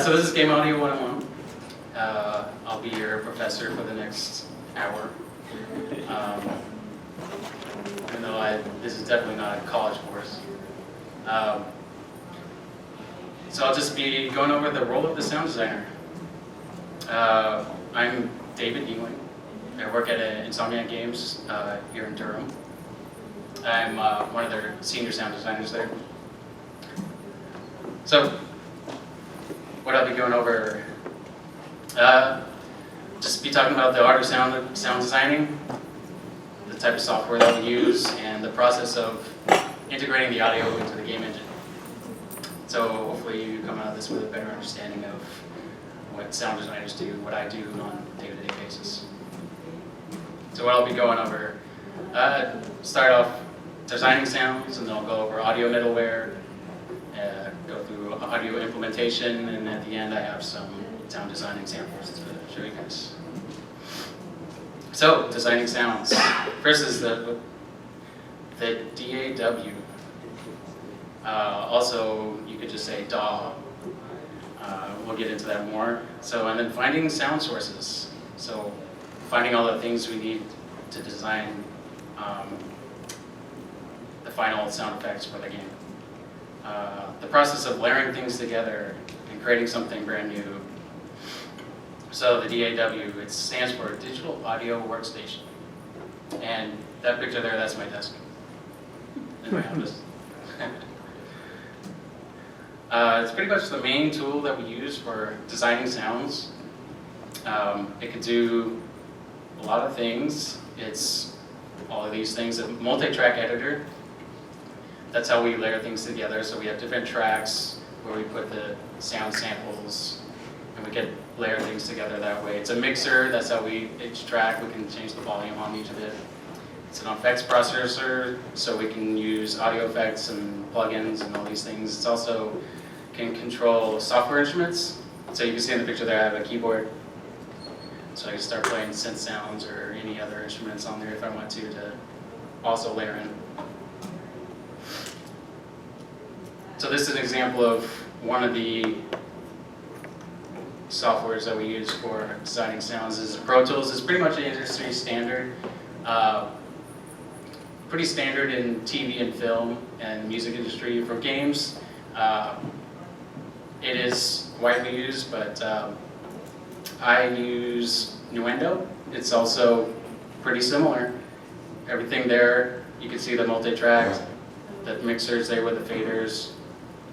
So this is Game Audio 101. I'll be your professor for the next hour. Even though this is definitely not a college course. So I'll just be going over the role of the sound designer. I'm David Yingling. I work at Insomniac Games here in Durham. I'm one of their senior sound designers there. So, what I'll be going over, just be talking about the art of sound designing, the type of software that we use, and the process of integrating the audio into the game engine. So hopefully you come out of this with a better understanding of what sound designers do, what I do on a day-to-day basis. So what I'll be going over, start off designing sounds, and then I'll go over audio middleware, go through audio implementation, and at the end I have some sound design examples to show you guys. So, designing sounds. First is the DAW. Also, you could just say DAW. We'll get into that more. So, and then finding sound sources. So, finding all the things we need to design the final sound effects for the game. The process of layering things together and creating something brand new. So the DAW, it stands for Digital Audio Workstation. And that picture there, that's my desk in my office. It's pretty much the main tool that we use for designing sounds. It can do a lot of things. It's all of these things. A multi-track editor. That's how we layer things together. So we have different tracks where we put the sound samples, and we can layer things together that way. It's a mixer. That's how each track, we can change the volume on each of it. It's an effects processor, so we can use audio effects and plugins and all these things. It's also can control software instruments. So you can see in the picture there, I have a keyboard. So I can start playing synth sounds or any other instruments on there if I want to also layer in. So this is an example of one of the softwares that we use for designing sounds. Is Pro Tools. It's pretty much an industry standard. Pretty standard in TV and film and music industry. For games, it is widely used, but I use Nuendo. It's also pretty similar. Everything there, you can see the multi-track, the mixers there with the faders,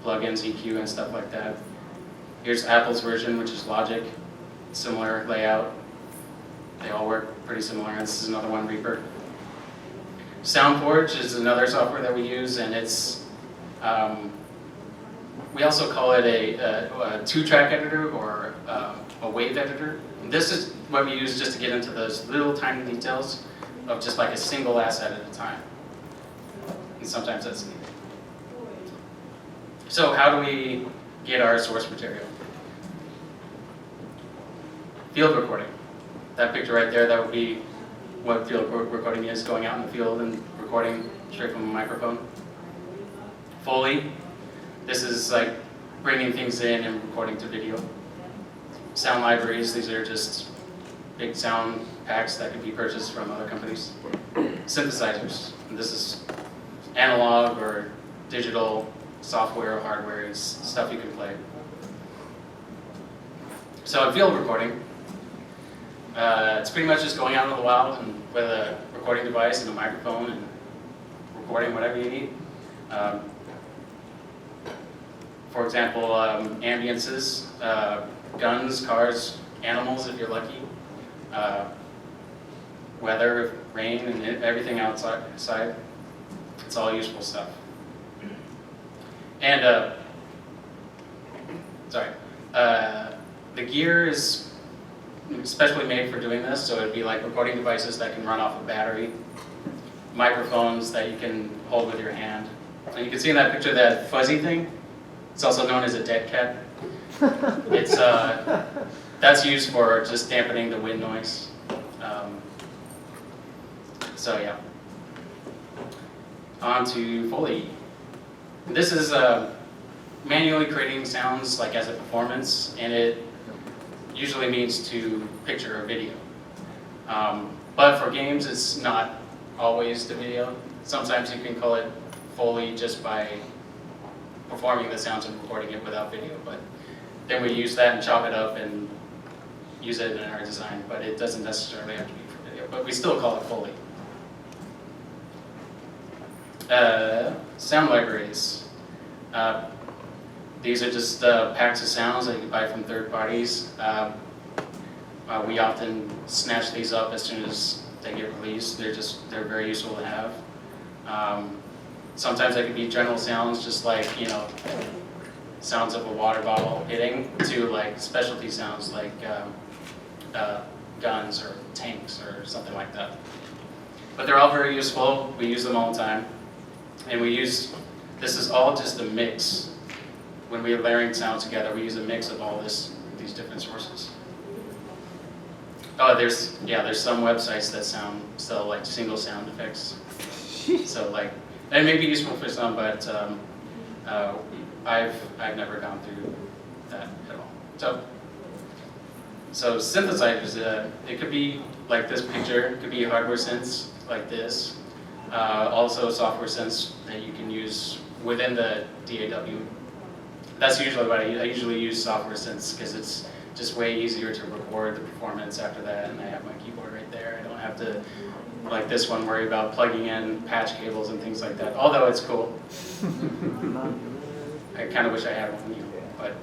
plugins, EQ, and stuff like that. Here's Apple's version, which is Logic. Similar layout. They all work pretty similar. And this is another one, Reaper. SoundForge is another software that we use, and it's we also call it a two-track editor or a wave editor. And this is what we use just to get into those little tiny details of just like a single asset at a time. And sometimes that's needed. So how do we get our source material? Field recording. That picture right there, that would be what field recording is, going out in the field and recording straight from a microphone. Foley. This is like bringing things in and recording to video. Sound libraries. These are just big sound packs that can be purchased from other companies. Synthesizers. And this is analog or digital software or hardware. It's stuff you can play. So in field recording, it's pretty much just going out in the wild and with a recording device and a microphone and recording whatever you need. For example, ambiances, guns, cars, animals if you're lucky, weather, rain, and everything outside. It's all useful stuff. And the gear is especially made for doing this, so it'd be like recording devices that can run off a battery, microphones that you can hold with your hand. And you can see in that picture that fuzzy thing. It's also known as a dead cat. It's that's used for just dampening the wind noise. So yeah. On to Foley. This is manually creating sounds like as a performance, and it usually means to picture or video. But for games, it's not always the video. Sometimes you can call it Foley just by performing the sounds and recording it without video, but then we use that and chop it up and use it in our design, but it doesn't necessarily have to be for video, but we still call it Foley. Sound libraries. These are just packs of sounds that you can buy from third parties. We often snatch these up as soon as they get released. They're very useful to have. Sometimes they can be general sounds, just like, sounds of a water bottle hitting, to like specialty sounds like guns or tanks or something like that. But they're all very useful. We use them all the time. And this is all just a mix. When we're layering sounds together, we use a mix of all these different sources. Oh, there's some websites that sell like single sound effects. So like, it may be useful for some, but I've never gone through that at all. So synthesizers, it could be like this picture. It could be hardware synths like this. Also software synths that you can use within the DAW. That's usually what I usually use software synths because it's just way easier to record the performance after that, and I have my keyboard right there. I don't have to, like this one, worry about plugging in patch cables and things like that, although it's cool. I kind of wish I had one, but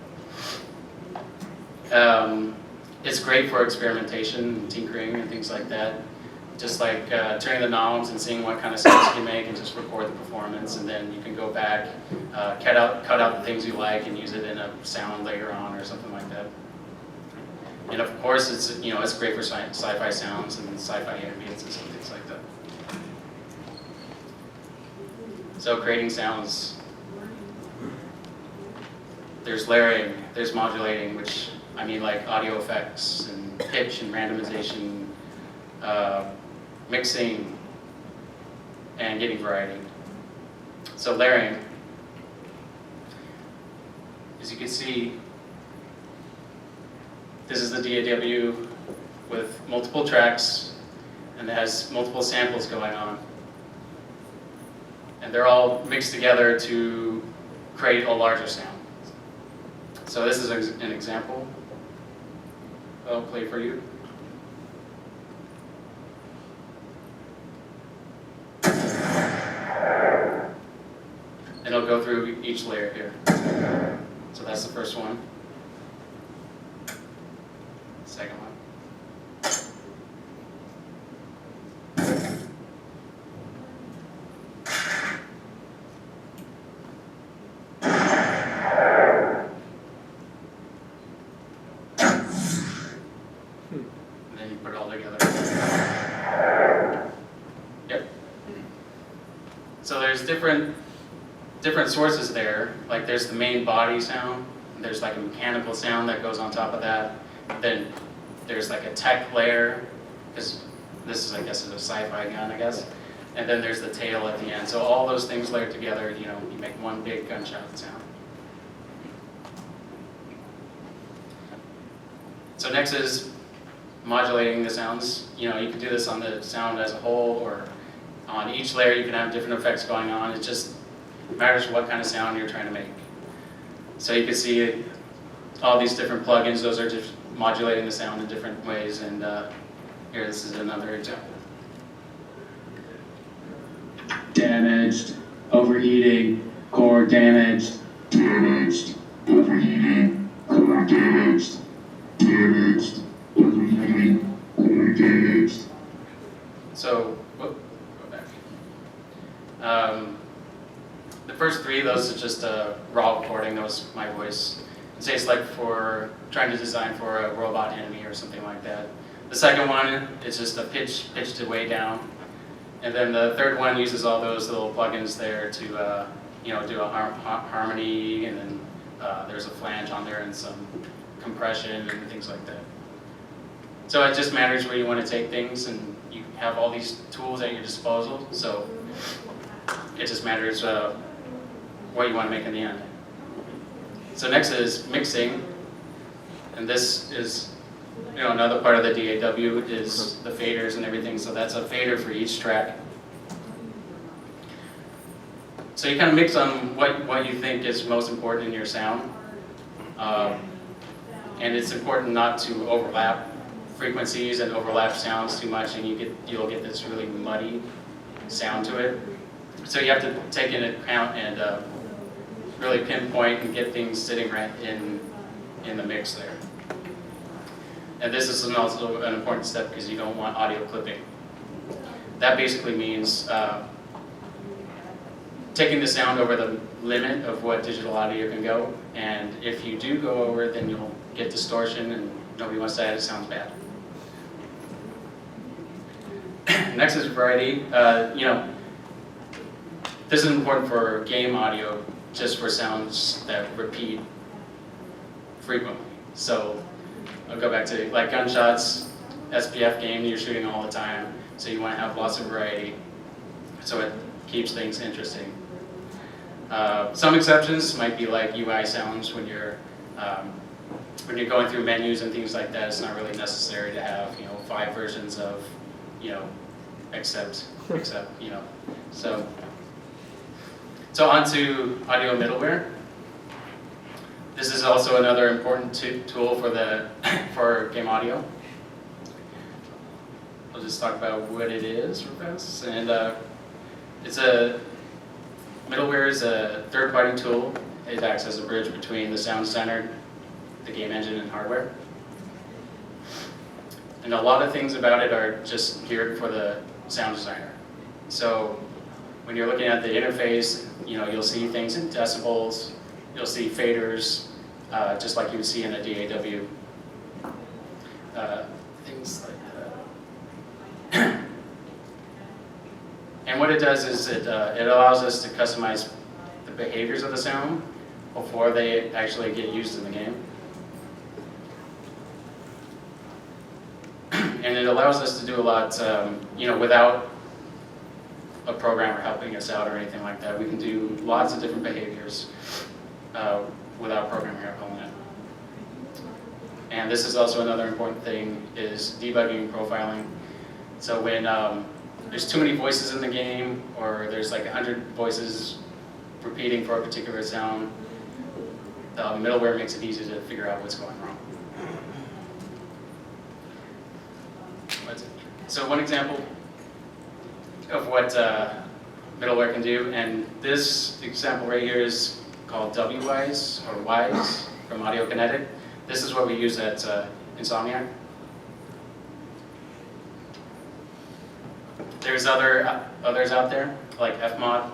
it's great for experimentation and tinkering and things like that. Just like turning the knobs and seeing what kind of sounds you can make and just record the performance, and then you can go back, cut out the things you like and use it in a sound later on or something like that. And of course, it's great for sci-fi sounds and sci-fi ambience and things like that. So creating sounds. There's layering, there's modulating, which I mean like audio effects and pitch and randomization, mixing, and getting variety. So layering, as you can see, this is the DAW with multiple tracks, and it has multiple samples going on. And they're all mixed together to create a larger sound. So this is an example I'll play for you. And I'll go through each layer here. So that's the first one. Second one. And then you put it all together. Yep. So there's different sources there. Like there's the main body sound, and there's like a mechanical sound that goes on top of that. Then there's like a tech layer, because this is, I guess, a sci-fi gun, I guess. And then there's the tail at the end. So all those things layered together, you make one big gunshot sound. So next is modulating the sounds. You can do this on the sound as a whole, or on each layer you can have different effects going on. It just matters what kind of sound you're trying to make. So you can see all these different plugins. Those are just modulating the sound in different ways. And here, this is another example. Damaged, overheating, core damaged, damaged, overheating, core damaged, damaged, overheating, core damaged. So, go back. The first three, those are just a raw recording. That was my voice. Say it's like for trying to design for a robot enemy or something like that. The second one is just a pitched it way down. And then the third one uses all those little plugins there to do a harmony, and then there's a flange on there and some compression and things like that. So it just matters where you want to take things, and you have all these tools at your disposal. So it just matters what you want to make in the end. So next is mixing, and this is another part of the DAW is the faders and everything. So that's a fader for each track. So you kind of mix on what you think is most important in your sound, and it's important not to overlap frequencies and overlap sounds too much, and you'll get this really muddy sound to it. So you have to take into account and really pinpoint and get things sitting right in the mix there. And this is also an important step because you don't want audio clipping. That basically means taking the sound over the limit of what digital audio can go, and if you do go over, then you'll get distortion, and nobody wants that. It sounds bad. Next is variety. This is important for game audio, just for sounds that repeat frequently. So I'll go back to like gunshots, SPF game, you're shooting all the time, so you want to have lots of variety, so it keeps things interesting. Some exceptions might be like UI sounds when you're going through menus and things like that. It's not really necessary to have 5 versions of except so on to audio middleware. This is also another important tool for game audio. I'll just talk about what it is real fast. And middleware is a third-party tool. It acts as a bridge between the sound center, the game engine, and hardware. And a lot of things about it are just geared for the sound designer. So when you're looking at the interface, you'll see things in decibels, you'll see faders, just like you would see in a DAW. Things like that. And what it does is it allows us to customize the behaviors of the sound before they actually get used in the game. And it allows us to do a lot, without a programmer helping us out or anything like that. We can do lots of different behaviors without programmer help on that. And this is also another important thing, is debugging profiling. So when there's too many voices in the game, or there's like 100 voices repeating for a particular sound, the middleware makes it easy to figure out what's going wrong. So one example of what middleware can do, and this example right here is called WWise or Wise from Audio Kinetic. This is what we use at Insomniac. There's others out there like Fmod,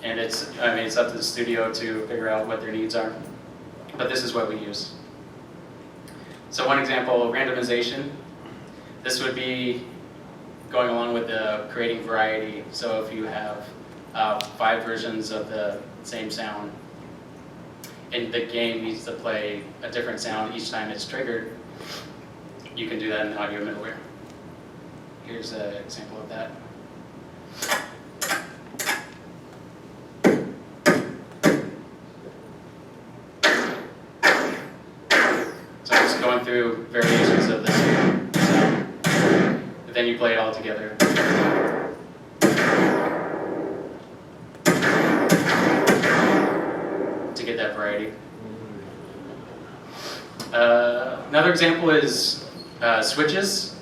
and it's up to the studio to figure out what their needs are. But this is what we use. So one example, randomization. This would be going along with the creating variety. So if you have 5 versions of the same sound, and the game needs to play a different sound each time it's triggered, you can do that in the audio middleware. Here's an example of that. So I'm just going through variations of this sound, but then you play it all together. To get that variety. Another example is switches.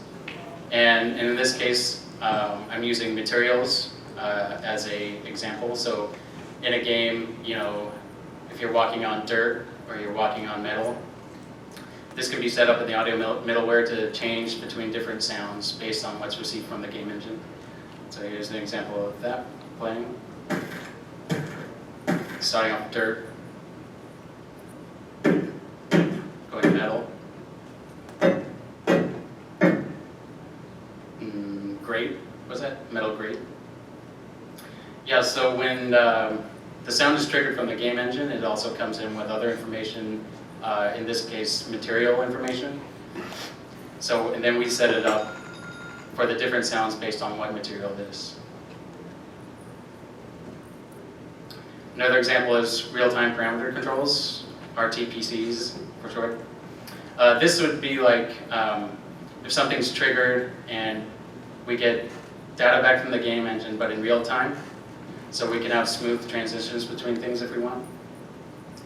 And in this case, I'm using materials as an example. So in a game, if you're walking on dirt or you're walking on metal, this can be set up in the audio middleware to change between different sounds based on what's received from the game engine. So here's an example of that playing. Starting off with dirt, going to metal. Grate, was that? Metal grate. Yeah, so when the sound is triggered from the game engine, it also comes in with other information, in this case, material information. So, and then we set it up for the different sounds based on what material it is. Another example is real-time parameter controls, RTPCs for short. This would be like if something's triggered and we get data back from the game engine, but in real time, so we can have smooth transitions between things if we want.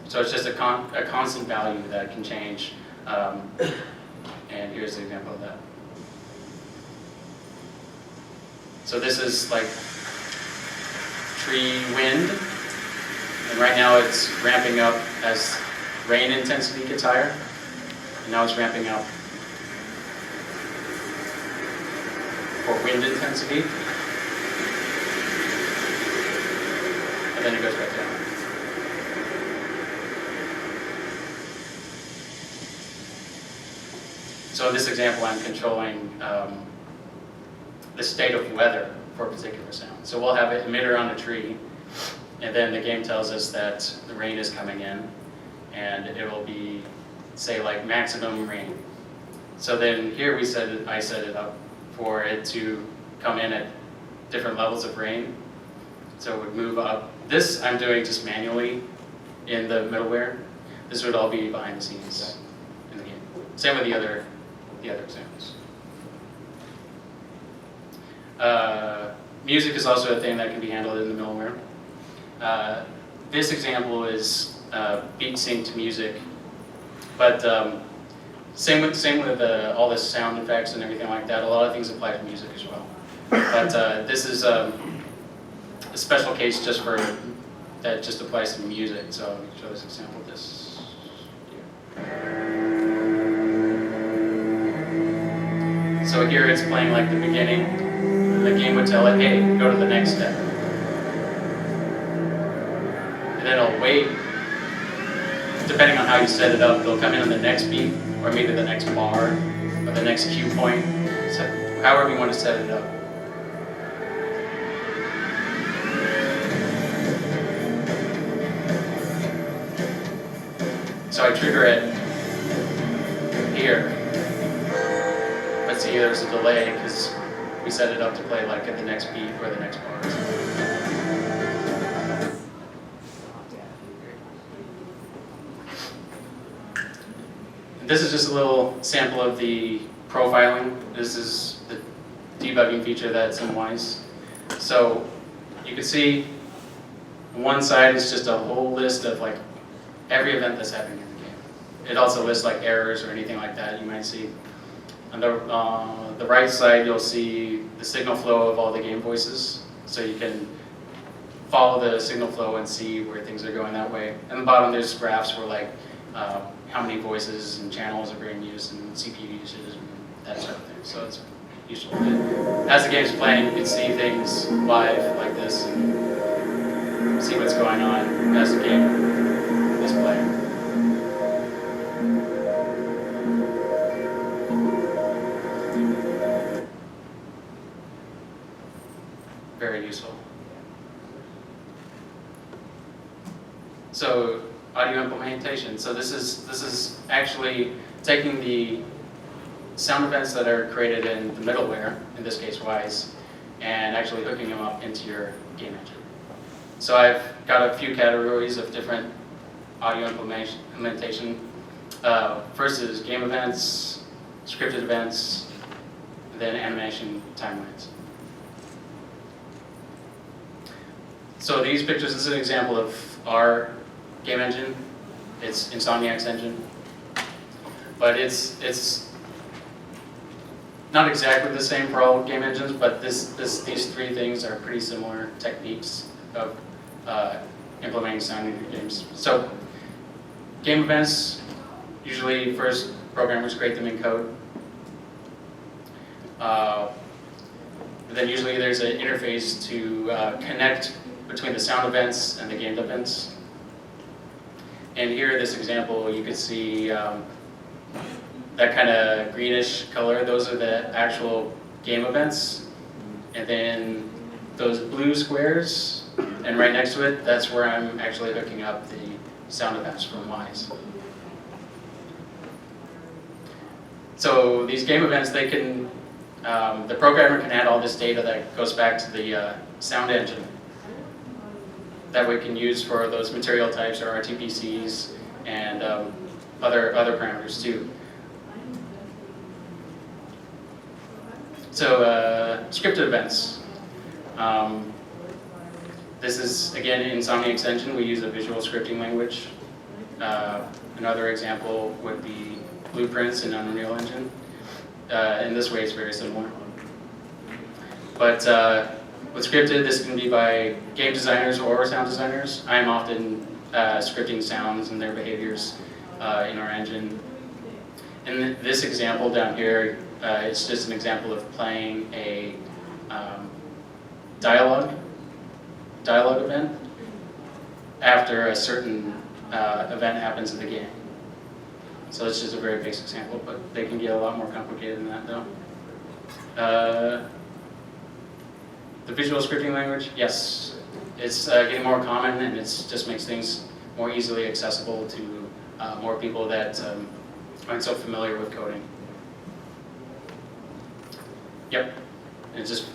So it's just a constant value that can change, and here's the example of that. So this is like tree wind, and right now it's ramping up as rain intensity gets higher, and now it's ramping up for wind intensity, and then it goes back down. So in this example, I'm controlling the state of weather for a particular sound. So we'll have an emitter on a tree, and then the game tells us that the rain is coming in, and it will be, say, like maximum rain. So then here I set it up for it to come in at different levels of rain. So it would move up. This I'm doing just manually in the middleware. This would all be behind the scenes in the game. Same with the other examples. Music is also a thing that can be handled in the middleware. This example is beat sync to music, but same with all the sound effects and everything like that. A lot of things apply to music as well. But this is a special case just for that just applies to music. So I'll show this example. This here. So here it's playing like the beginning, and the game would tell it, hey, go to the next step. And then it'll wait. Depending on how you set it up, they'll come in on the next beat, or maybe the next bar, or the next cue point, so however you want to set it up. So I trigger it here. But see, there's a delay because we set it up to play like at the next beat or the next bar. And this is just a little sample of the profiling. This is the debugging feature that's in Wise. So you can see on one side is just a whole list of like every event that's happening in the game. It also lists like errors or anything like that you might see. On the right side, you'll see the signal flow of all the game voices, so you can follow the signal flow and see where things are going that way. And the bottom, there's graphs where like how many voices and channels are being used and CPU usage and that sort of thing. So it's useful. As the game's playing, you can see things live like this and see what's going on as the game is playing. Very useful. So audio implementation. So this is actually taking the sound events that are created in the middleware, in this case Wise, and actually hooking them up into your game engine. So I've got a few categories of different audio implementation. First is game events, scripted events, and then animation timelines. So these pictures, this is an example of our game engine. It's Insomniac's engine. But it's not exactly the same for all game engines, but these three things are pretty similar techniques of implementing sound in your games. So game events, usually first programmers create them in code. Then usually there's an interface to connect between the sound events and the game events. And here in this example, you can see that kind of greenish color. Those are the actual game events. And then those blue squares, and right next to it, that's where I'm actually hooking up the sound events from Wise. So these game events, they can, the programmer can add all this data that goes back to the sound engine. that we can use for those material types or RTPCs and other parameters too. So scripted events. This is, again, in Insomniac's engine, we use a visual scripting language. Another example would be blueprints in Unreal Engine. In this way, it's very similar. But with scripted, this can be by game designers or sound designers. I'm often scripting sounds and their behaviors in our engine. In this example down here, it's just an example of playing a dialogue event after a certain event happens in the game. So it's just a very basic example, but they can get a lot more complicated than that though. The visual scripting language, yes, it's getting more common, and it just makes things more easily accessible to more people that aren't so familiar with coding. Yep, and it just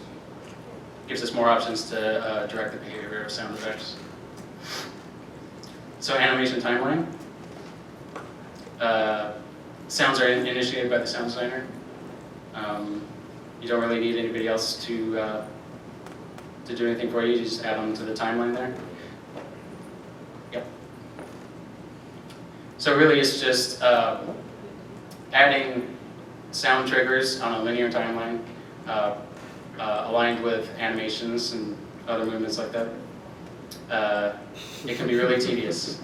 gives us more options to direct the behavior of sound effects. So animation timeline. Sounds are initiated by the sound designer. You don't really need anybody else to do anything for you. You just add them to the timeline there. Yep. So really it's just adding sound triggers on a linear timeline aligned with animations and other movements like that. It can be really tedious.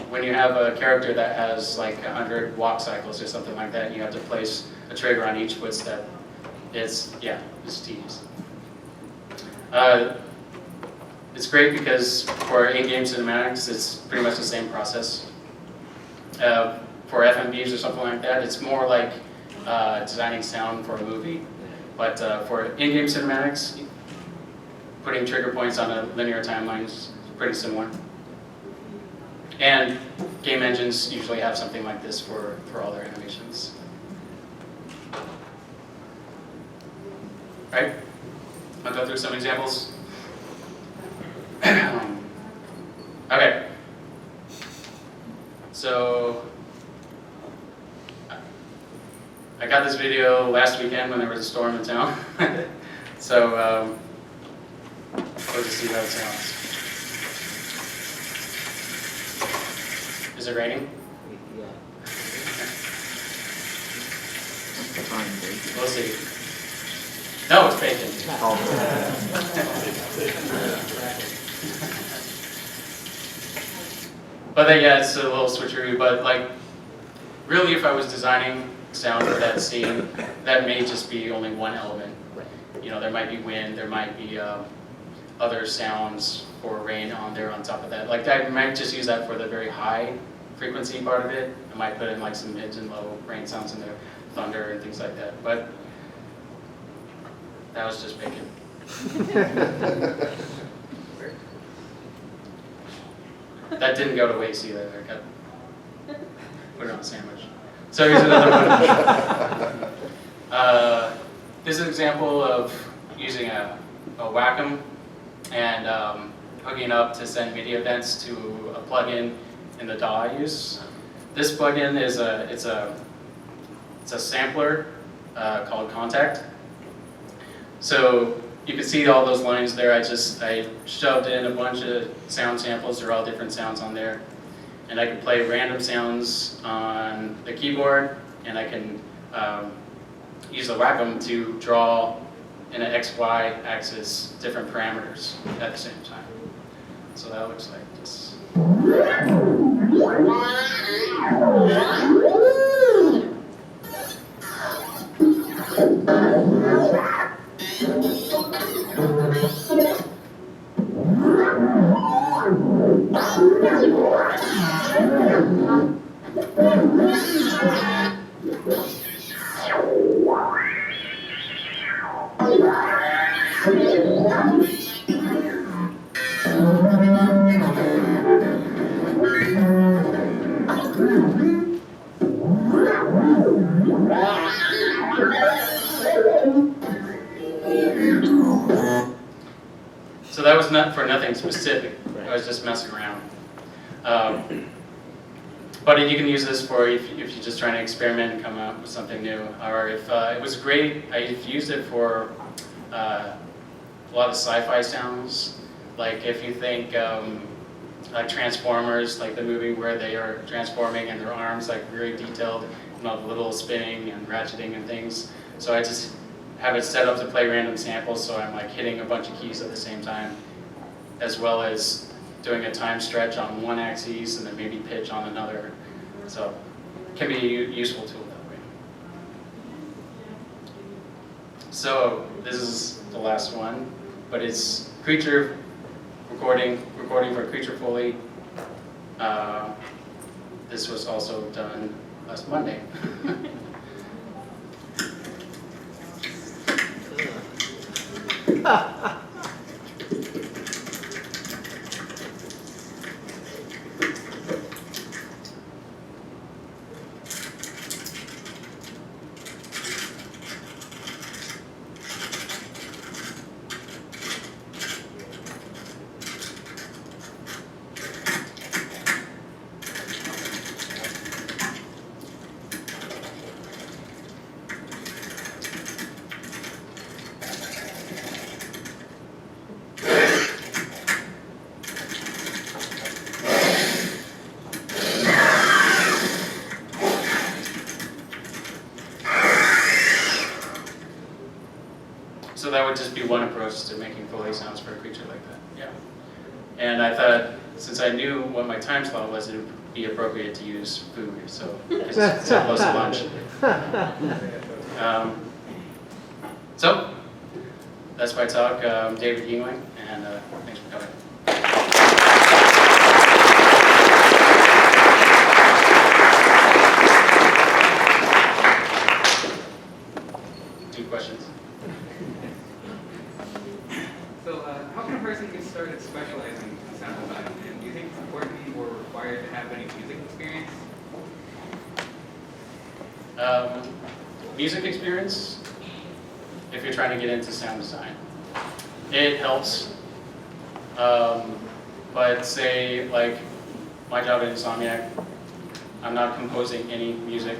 When you have a character that has like 100 walk cycles or something like that, and you have to place a trigger on each footstep, it's tedious. It's great because for in-game cinematics, it's pretty much the same process. For FMVs or something like that, it's more like designing sound for a movie. But for in-game cinematics, putting trigger points on a linear timeline is pretty similar. And game engines usually have something like this for all their animations. Right? I'll go through some examples. Okay. So I got this video last weekend when there was a storm in town. So we'll just see how it sounds. Is it raining? Yeah. We'll see. No, it's bacon. But then, yeah, it's a little switcheroo. But like, really, if I was designing sound for that scene, that may just be only one element. You know, there might be wind, there might be other sounds or rain on there on top of that. Like, I might just use that for the very high frequency part of it. I might put in like some mids and low rain sounds in there, thunder and things like that. But that was just bacon. That didn't go to waste either. I got put it on a sandwich. So here's another one. This is an example of using a Wacom and hooking up to send MIDI events to a plugin in the DAW I use. This plugin is it's a sampler called Contact. So you can see all those lines there. I shoved in a bunch of sound samples. They're all different sounds on there. And I can play random sounds on the keyboard, and I can use the Wacom to draw in an X-Y axis different parameters at the same time. So that looks like this. So So that was not for nothing specific. Right. I was just messing around. But you can use this for if you're just trying to experiment and come up with something new. Or if it was great, I've used it for a lot of sci-fi sounds. Like if you think like Transformers, like the movie where they are transforming and their arms like very detailed, you know, the little spinning and ratcheting and things. So I just have it set up to play random samples, so I'm like hitting a bunch of keys at the same time, as well as doing a time stretch on one axis and then maybe pitch on another. So it can be a useful tool that way. So this is the last one, but it's Creature recording for Creature Foley. This was also done last Monday. So that would just be one approach to making Foley sounds for a creature like that. Yeah. And I thought, since I knew what my time slot was, it would be appropriate to use food. So it's so close to lunch. So that's my talk. I'm David Yingling, and thanks for coming. Two questions. So how can a person get started specializing in sound design? And do you think it's important or required to have any music experience? Music experience, if you're trying to get into sound design. It helps, but say like my job at Insomniac, I'm not composing any music.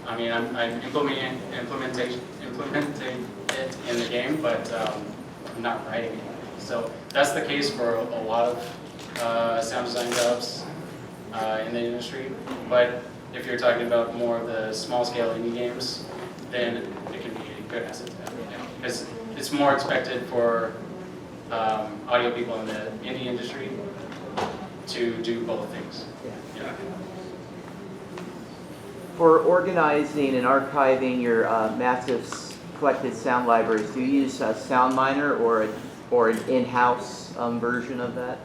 I mean, I'm implementing it in the game, but I'm not writing it. So that's the case for a lot of sound design jobs in the industry. But if you're talking about more of the small-scale indie games, then it can be a good asset to have, because it's more expected for audio people in the indie industry to do both things. Yeah. For organizing and archiving your massive collected sound libraries, do you use a SoundMiner or an in-house version of that?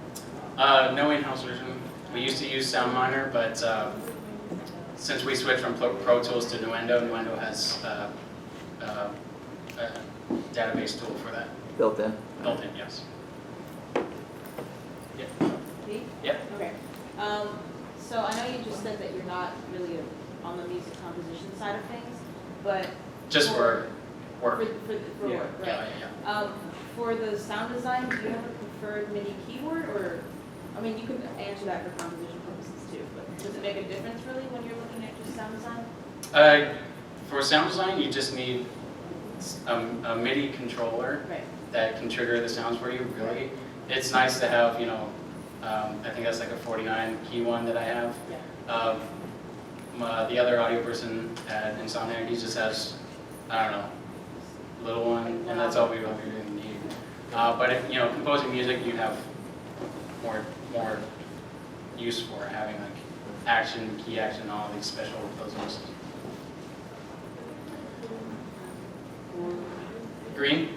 No in-house version. We used to use SoundMiner, but since we switched from Pro Tools to Nuendo has a database tool for that. Built in? Built in, yes. Yeah. Me? Yeah. Okay. So I know you just said that you're not really on the music composition side of things, but Just for work. For Yeah. work, right? Yeah. For the sound design, do you have a preferred MIDI keyboard, or I mean, you can answer that for composition purposes too. But does it make a difference really when you're looking at just sound design? For sound design, you just need a MIDI controller Right. that can trigger the sounds for you, really. It's nice to have, I think that's like a 49 key one that I have. Yeah. The other audio person at Insomniac, he just has, I don't know, a little one, and that's all we really need. But if, composing music, you have more use for having like action, key action, all these special composers. Green?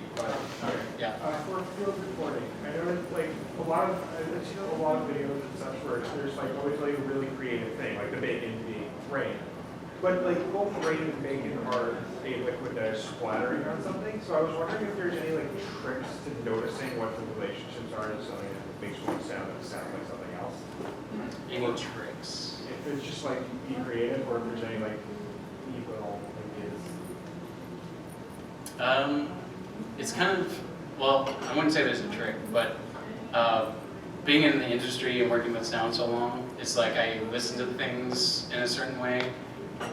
Yeah. For field recording, I know like a lot of I've seen a lot of videos and such where there's like always like a really creative thing, like the bacon being rain. But like both rain and bacon are a liquid that is splattering on something. So I was wondering if there's any like tricks to noticing what the relationships are to something that makes one sound that sounds like something else. Any tricks? If it's just like be creative, or if there's any like evil ideas. It's kind of, well, I wouldn't say there's a trick, but being in the industry and working with sound so long, it's like I listen to things in a certain way,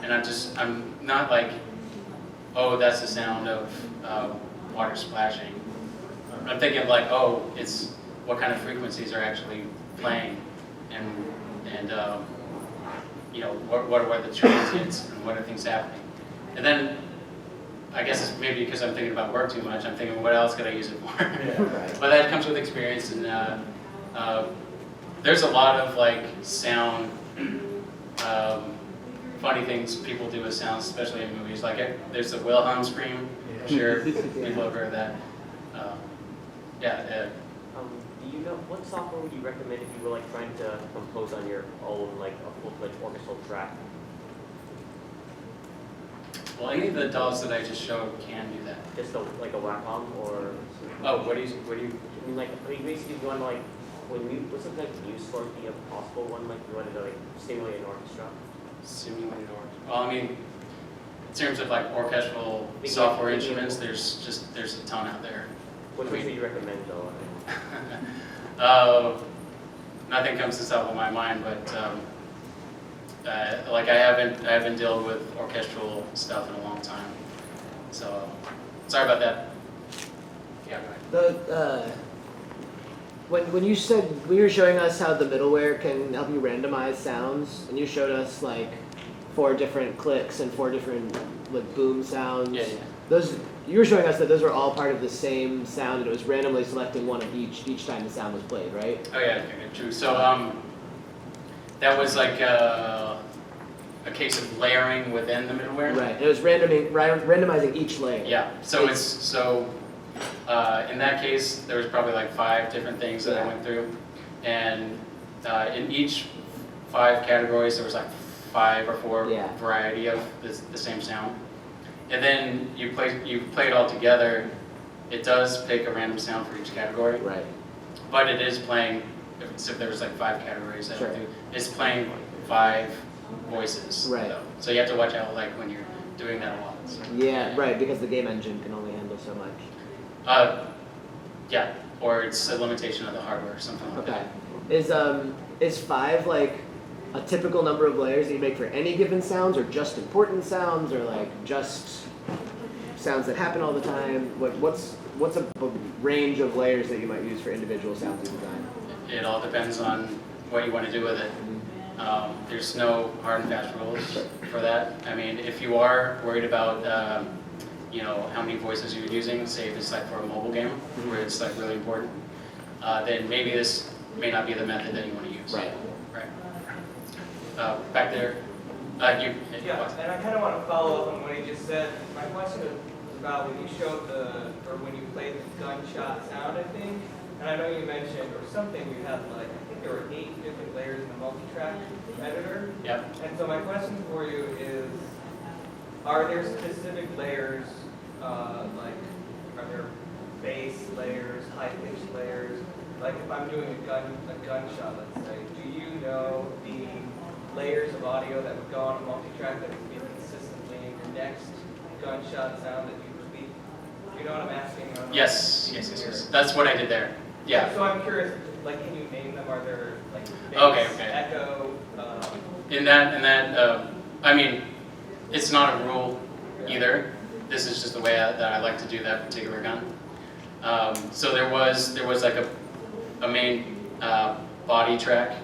and I'm not like, oh, that's the sound of water splashing. I'm thinking like, oh, it's what kind of frequencies are actually playing, and you know, what are the transients and what are things happening. And then I guess it's maybe because I'm thinking about work too much, I'm thinking, what else could I use it for? Right. But that comes with experience, and there's a lot of like sound, funny things people do with sounds, especially in movies. Like there's the Wilhelm scream. I'm sure people have heard of that. Do you know what software would you recommend if you were like trying to compose on your own like a full-fledged orchestral track? Well, any of the dolls that I just showed can do that. Just like a Wacom or? Oh, what do you? I mean, like, basically, you want to like what's the like use for the possible one? Like, you wanted to like stimulate an orchestra. Simulate an orchestra. Well, I mean, in terms of like orchestral software instruments, there's a ton out there. Which one would you recommend though? Nothing comes to the top of my mind, but like I haven't dealt with orchestral stuff in a long time, so sorry about that. Yeah. When you said when you were showing us how the middleware can help you randomize sounds, and you showed us like 4 different clicks and 4 different like boom sounds. Yeah. Those you were showing us that those were all part of the same sound, and it was randomly selecting one of each time the sound was played, right? Oh yeah, okay, true. So that was like a case of layering within the middleware. Right. And it was randomizing each layer. Yeah. So in that case, there was probably like 5 different things that I went through, and in each 5 categories, there was like 5 or 4 variety of the same sound. And then you play it all together. It does pick a random sound for each category. Right. But it is playing. So there was like 5 categories that I went through. It's playing 5 voices. Right. So you have to watch out like when you're doing that a lot. So. Yeah. Right. Because the game engine can only handle so much. Yeah, or it's a limitation of the hardware, something like that. Is 5 like a typical number of layers that you make for any given sounds, or just important sounds, or like just sounds that happen all the time? What's a range of layers that you might use for individual sounds in design? It all depends on what you want to do with it. There's no hard and fast rules for that. I mean, if you are worried about you know, how many voices you're using, say if it's like for a mobile game where it's like really important, then maybe this may not be the method that you want to use. Right. Back there, Yeah, and I kind of want to follow up on what he just said. My question was about when you showed when you played the gunshot sound, I think, and I know you mentioned, or something, you had like, I think there were 8 different layers in the multi-track editor. Yep. And so my question for you is, are there specific layers, like, are there bass layers, high-pitched layers? Like if I'm doing a gunshot, let's say, do you know the layers of audio that would go on a multi-track that would be consistently in your next gunshot sound that you repeat? You know what I'm asking? Yes. That's what I did there. Yeah. So I'm curious, like, can you name them? Are there like bass, Okay. echo? In that, I mean, it's not a rule either. This is just the way that I like to do that particular gun. So there was like a main body track,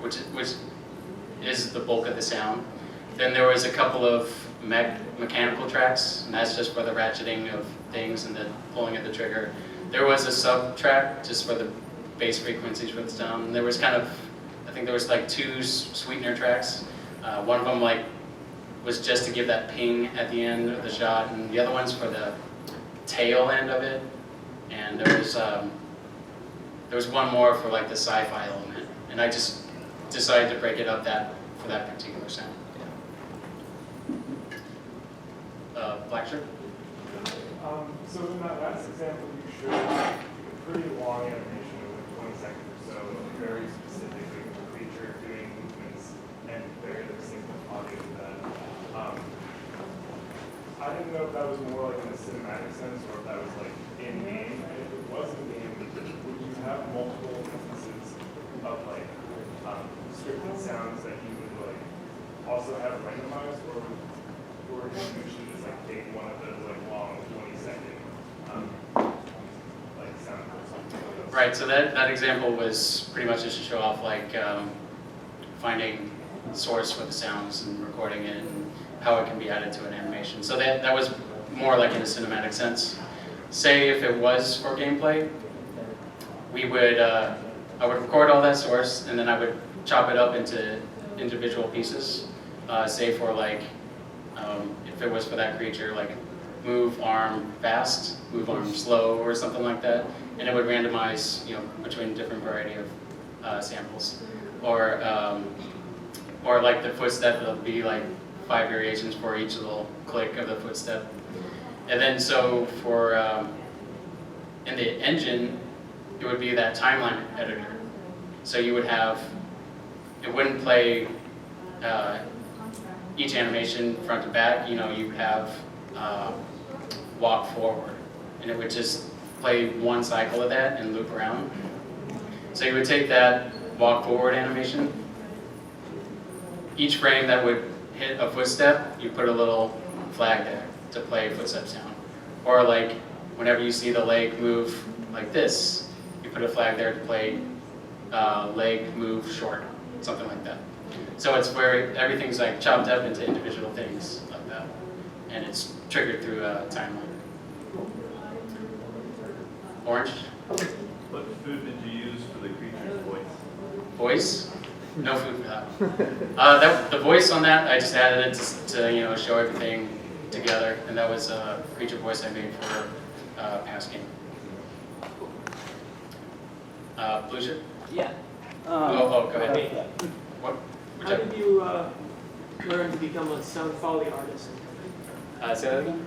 which is the bulk of the sound. Then there was a couple of mechanical tracks, and that's just for the ratcheting of things and the pulling of the trigger. There was a sub track just for the bass frequencies for the sound. And there was I think there was like 2 sweetener tracks. One of them was just to give that ping at the end of the shot, and the other one's for the tail end of it. And there was one more for like the sci-fi element, and I just decided to break it up for that particular sound. Black shirt. So in that last example, you showed a pretty long animation of like 20 seconds or so, very specifically the creature doing movements and very distinct audio to that. I didn't know if that was more like in a cinematic sense or if that was like in game. And if it was Right, so that example was pretty much just to show off like finding source for the sounds and recording it and how it can be added to an animation. So that was more like in a cinematic sense. Say if it was for gameplay, we would, I would record all that source and then I would chop it up into individual pieces. Say for like, if it was for that creature, like move arm fast, move arm slow, or something like that, and it would randomize, between different variety of samples, or like the footstep, there'll be like 5 variations for each little click of the footstep, and then so for in the engine, it would be that timeline editor. So you would have, it wouldn't play each animation front to back. You would have walk forward, and it would just play one cycle of that and loop around. So you would take that walk forward animation, each frame that would hit a footstep, you put a little flag there to play footstep sound. Or like whenever you see the leg move like this, you put a flag there to play leg move short, something like that. So it's where everything's like chopped up into individual things like that, and it's triggered through a timeline. Orange? What food did you use for the creature's voice? Voice? No food for that. The voice on that, I just added it to show everything together, and that was a creature voice I made for past game. Blue shirt? Yeah. Go ahead. What? How did you learn to become a sound foley artist? Say that again?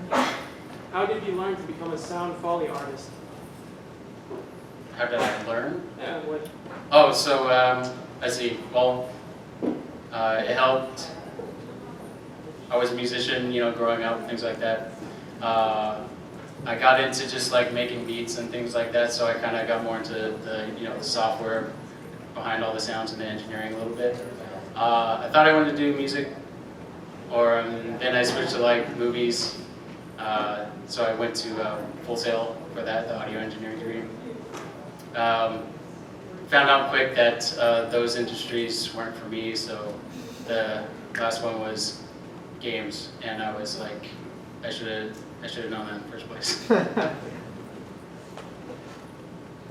How did you learn to become a sound foley artist? How did I learn? Yeah, what? Oh, so I see. Well, it helped. I was a musician, growing up, things like that. I got into just like making beats and things like that, so I kind of got more into the software behind all the sounds and the engineering a little bit. I thought I wanted to do music, or then I switched to like movies. So I went to Full Sail for that, the audio engineering degree. Found out quick that those industries weren't for me, so the last one was games, and I was like, I should have known that in the first place.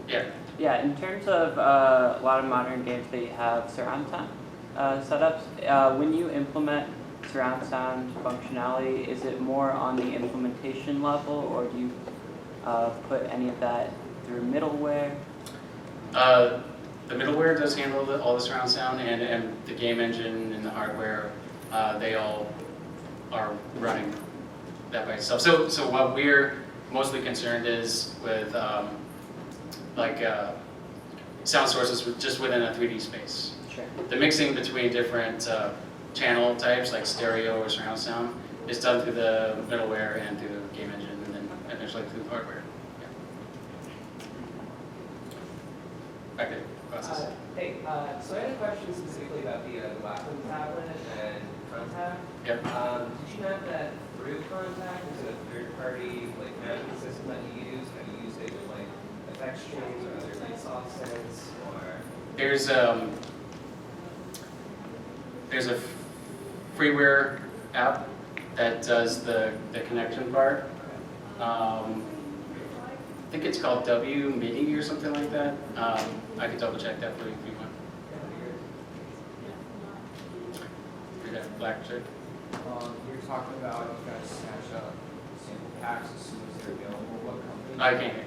Yeah. Yeah, in terms of a lot of modern games, they have surround sound setups. When you implement surround sound functionality, is it more on the implementation level, or do you put any of that through middleware? The middleware does handle all the surround sound, and the game engine and the hardware, they all are running that by itself. So what we're mostly concerned is with sound sources just within a 3D space. Sure. The mixing between different channel types, like stereo or surround sound, is done through the middleware and through the game engine, and then eventually through the hardware. Yeah. Okay. Hey, so I had a question specifically about the Wacom tablet and Contact. Yep. Did you have that through Contact? Is it a third-party management system that you use? Have you used it with effects chains or other soft sense or? There's a freeware app that does the connection part. I think it's called WMIDI or something like that. I can double check that for you if you want. You're that black chick. You're talking about you guys snatch up sample packs as soon as they're available. What company? I can't hear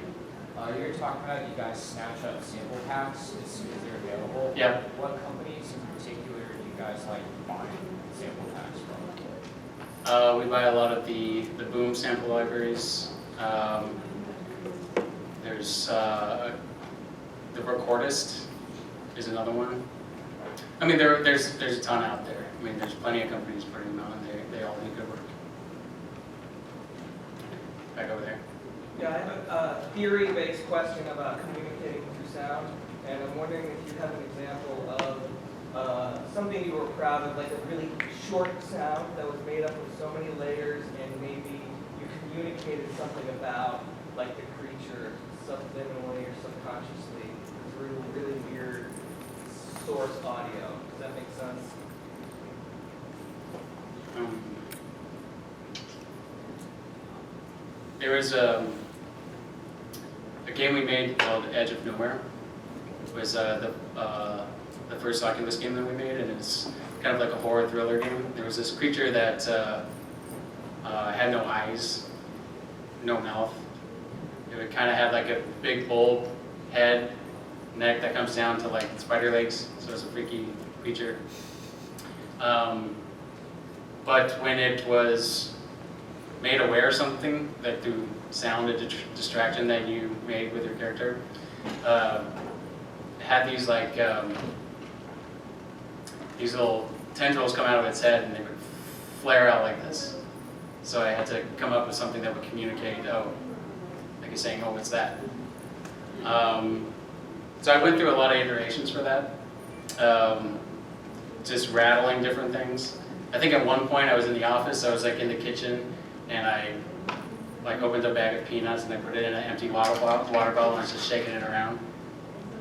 you. You're talking about you guys snatch up sample packs as soon as they're available. Yeah. What companies in particular do you guys like buying sample packs from? We buy a lot of the Boom sample libraries. There's the Recordist is another one. I mean, there's a ton out there. I mean, there's plenty of companies putting them on. They all do good work. Back over there. Yeah, I have a theory-based question about communicating through sound, and I'm wondering if you have an example of something you were proud of, like a really short sound that was made up of so many layers, and maybe you communicated something about like the creature subliminally or subconsciously through really weird source audio. Does that make sense? There was a game we made called Edge of Nowhere. It was the first Oculus game that we made, and it's kind of like a horror thriller game. There was this creature that had no eyes, no mouth. It would kind of have like a big bulb head, neck that comes down to like spider legs, so it's a freaky creature. But when it was made aware of something, that through sound, a distraction that you made with your character, had these like these little tendrils come out of its head, and they would flare out like this. So I had to come up with something that would communicate, oh, like you're saying, oh, what's that? So I went through a lot of iterations for that, just rattling different things. I think at one point I was in the office, I was like in the kitchen, and I like opened a bag of peanuts and I put it in an empty water bottle and I was just shaking it around.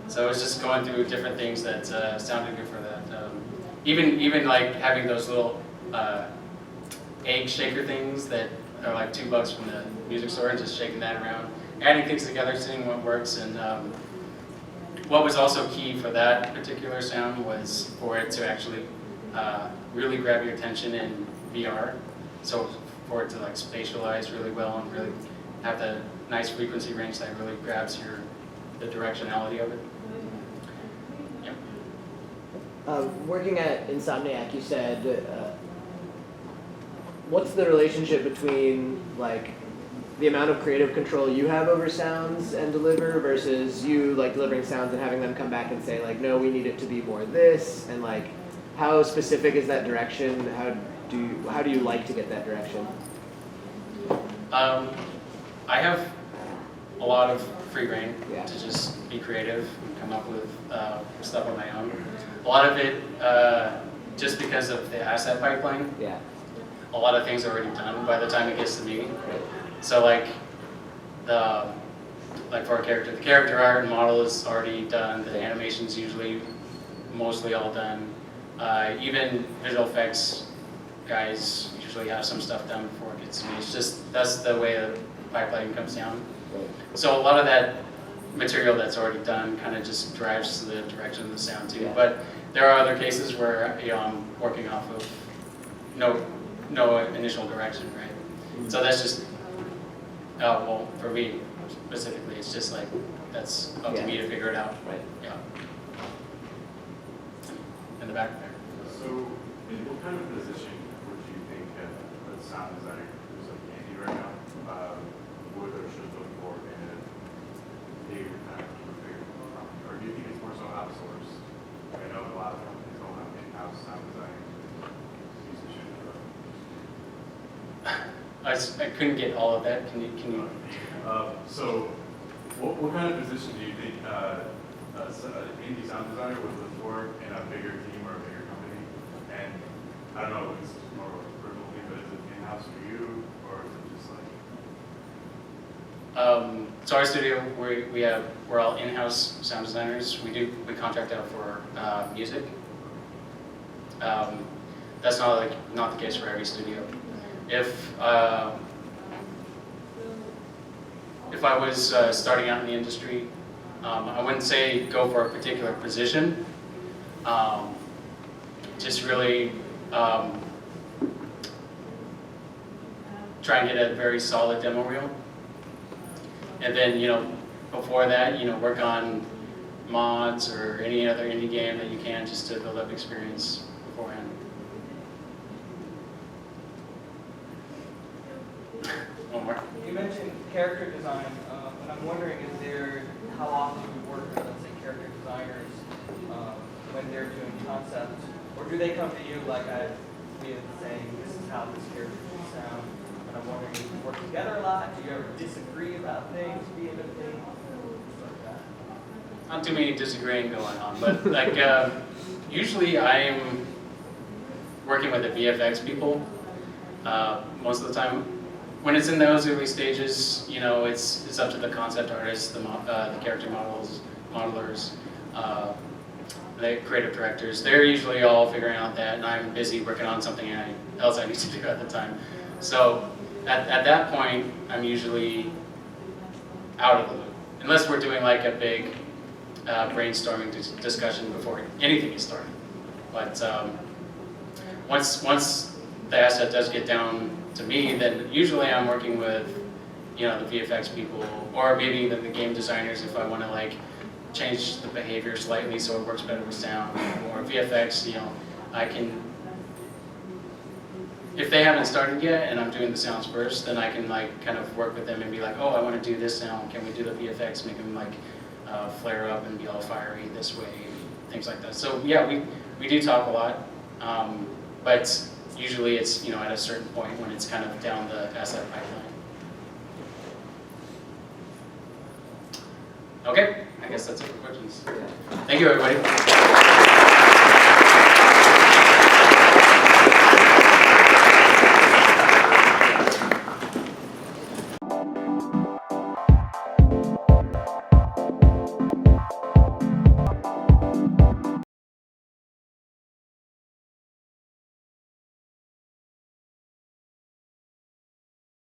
So I was just going through different things that sounded good for that. Even like having those little egg shaker things that are like $2 from the music store, and just shaking that around, adding things together, seeing what works. And what was also key for that particular sound was for it to actually really grab your attention in VR. So for it to like spatialize really well and really have the nice frequency range that really grabs the directionality of it. Working at Insomniac, you said, what's the relationship between like the amount of creative control you have over sounds and deliver versus you like delivering sounds and having them come back and say like, no, we need it to be more this, and like how specific is that direction? How do you like to get that direction? I have a lot of free reign Yeah. to just be creative and come up with stuff on my own. A lot of it just because of the asset pipeline. Yeah. A lot of things are already done by the time it gets to me. So like for a character, the character art and model is already done. The animation's usually mostly all done. Even visual effects guys usually have some stuff done before it gets to me. It's just, that's the way the pipeline comes down. So a lot of that material that's already done kind of just drives the direction of the sound too. Yeah. But there are other cases where I'm working off of no initial direction, right? So that's just, well, for me specifically, it's just like, that's up to me to figure it out. Right. Yeah. In the back there. So, in what kind of position would you think a sound designer who's like Andy right now would or should look for in a bigger kind of bigger company? Or do you think it's more so outsourced? I know a lot of companies don't have in-house sound design musicians. I couldn't get all of that. Can you? So, what kind of position do you think an indie sound designer would look for in a bigger team or a bigger company? And I don't know if it's more of a personal thing, but is it in-house for you, or is it just like? So our studio, we're all in-house sound designers. We contract out for music. That's not the case for every studio. If I was starting out in the industry, I wouldn't say go for a particular position. Just really try and get a very solid demo reel. And then, before that, work on mods or any other indie game that you can, just to build up experience beforehand. One more. You mentioned character design, and I'm wondering how often you work with, let's say, character designers when they're doing concepts, or do they come to you like I've been saying, this is how this character should sound, and I'm wondering if you work together a lot, do you ever disagree about things vehemently, like that? Not too many disagreeing going on, but like usually I'm working with the VFX people most of the time. when it's in those early stages, you know, it's up to the concept artists, the character modelers, the creative directors. They're usually all figuring out that, and I'm busy working on something else I need to do at the time. So at that point, I'm usually out of the loop, unless we're doing like a big brainstorming discussion before anything is started. But once the asset does get down to me, then usually I'm working with, you know, the VFX people, or maybe even the game designers if I want to like change the behavior slightly so it works better with sound. Or VFX, you know, I can, if they haven't started yet and I'm doing the sounds first, then I can like kind of work with them and be like, oh, I want to do this sound. Can we do the VFX, make them like flare up and be all fiery this way, things like that. So yeah, we do talk a lot, but usually it's, you know, at a certain point when it's kind of down the asset pipeline. Okay, I guess that's it for questions. Thank you, everybody.